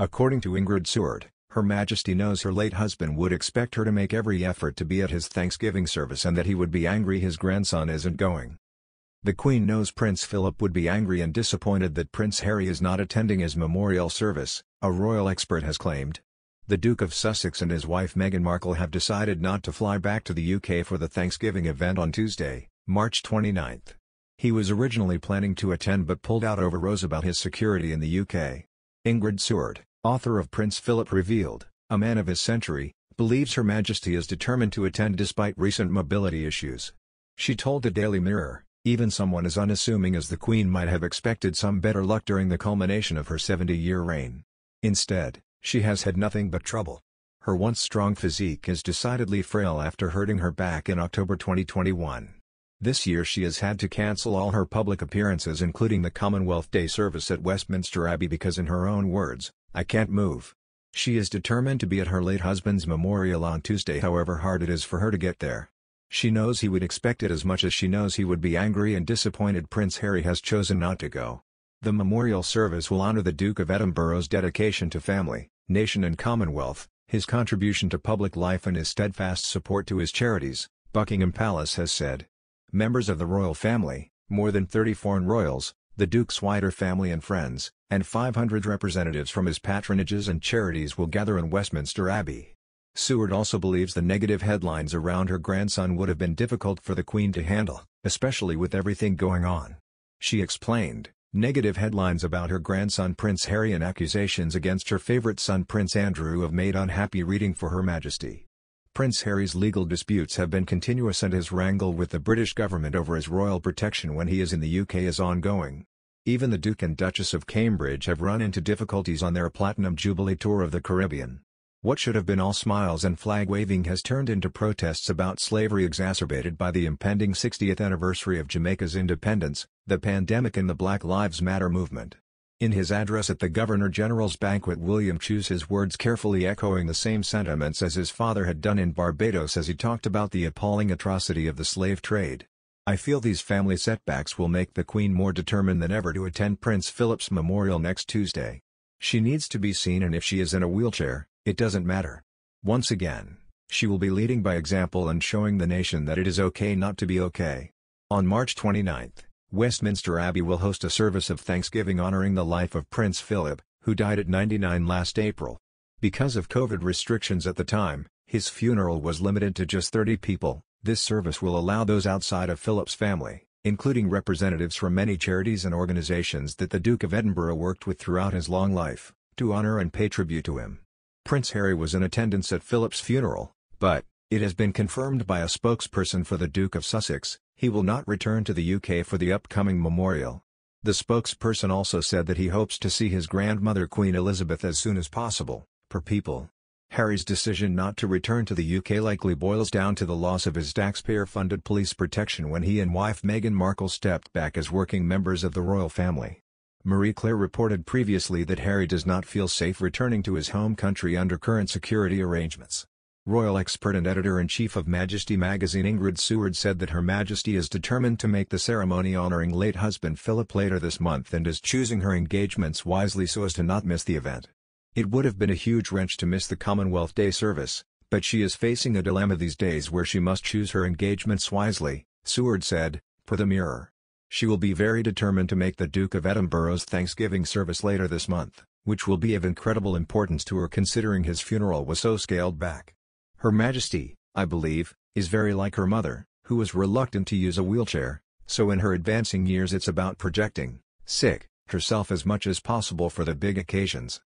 According to Ingrid Seward, Her Majesty knows her late husband would expect her to make every effort to be at his Thanksgiving service and that he would be angry his grandson isn't going. The Queen knows Prince Philip would be angry and disappointed that Prince Harry is not attending his memorial service, a royal expert has claimed. The Duke of Sussex and his wife Meghan Markle have decided not to fly back to the UK for the Thanksgiving event on Tuesday, March 29. He was originally planning to attend but pulled out over woes about his security in the UK. Ingrid Seward, author of Prince Philip Revealed, A Man of His Century, believes Her Majesty is determined to attend despite recent mobility issues. She told the Daily Mirror, "Even someone as unassuming as the Queen might have expected some better luck during the culmination of her 70-year reign. Instead, she has had nothing but trouble. Her once strong physique is decidedly frail after hurting her back in October 2021. This year she has had to cancel all her public appearances including the Commonwealth Day service at Westminster Abbey because in her own words, 'I can't move.' She is determined to be at her late husband's memorial on Tuesday however hard it is for her to get there. She knows he would expect it as much as she knows he would be angry and disappointed Prince Harry has chosen not to go. The memorial service will honour the Duke of Edinburgh's dedication to family, nation and Commonwealth, his contribution to public life and his steadfast support to his charities," Buckingham Palace has said. Members of the royal family, more than 30 foreign royals, the Duke's wider family and friends, and 500 representatives from his patronages and charities will gather in Westminster Abbey. Seward also believes the negative headlines around her grandson would have been difficult for the Queen to handle, especially with everything going on. She explained, "Negative headlines about her grandson Prince Harry and accusations against her favourite son Prince Andrew have made unhappy reading for Her Majesty. Prince Harry's legal disputes have been continuous and his wrangle with the British government over his royal protection when he is in the UK is ongoing. Even the Duke and Duchess of Cambridge have run into difficulties on their Platinum Jubilee tour of the Caribbean. What should have been all smiles and flag-waving has turned into protests about slavery exacerbated by the impending 60th anniversary of Jamaica's independence, the pandemic and the Black Lives Matter movement." In his address at the Governor-General's banquet William chose his words carefully echoing the same sentiments as his father had done in Barbados as he talked about the appalling atrocity of the slave trade. "I feel these family setbacks will make the Queen more determined than ever to attend Prince Philip's memorial next Tuesday. She needs to be seen and if she is in a wheelchair, it doesn't matter. Once again, she will be leading by example and showing the nation that it is okay not to be okay." On March 29, Westminster Abbey will host a service of thanksgiving honoring the life of Prince Philip, who died at 99 last April. Because of COVID restrictions at the time, his funeral was limited to just 30 people. This service will allow those outside of Philip's family, including representatives from many charities and organizations that the Duke of Edinburgh worked with throughout his long life, to honor and pay tribute to him. Prince Harry was in attendance at Philip's funeral, but, it has been confirmed by a spokesperson for the Duke of Sussex, he will not return to the UK for the upcoming memorial. The spokesperson also said that he hopes to see his grandmother Queen Elizabeth as soon as possible, per People. Harry's decision not to return to the UK likely boils down to the loss of his taxpayer-funded police protection when he and wife Meghan Markle stepped back as working members of the royal family. Marie Claire reported previously that Harry does not feel safe returning to his home country under current security arrangements. Royal expert and editor-in-chief of Majesty magazine Ingrid Seward said that Her Majesty is determined to make the ceremony honoring late husband Philip later this month and is choosing her engagements wisely so as to not miss the event. "It would have been a huge wrench to miss the Commonwealth Day service, but she is facing a dilemma these days where she must choose her engagements wisely," Seward said, per the Mirror. She will be very determined to make the Duke of Edinburgh's Thanksgiving service later this month, which will be of incredible importance to her considering his funeral was so scaled back. Her Majesty, I believe, is very like her mother, who was reluctant to use a wheelchair, so in her advancing years it's about projecting herself as much as possible for the big occasions.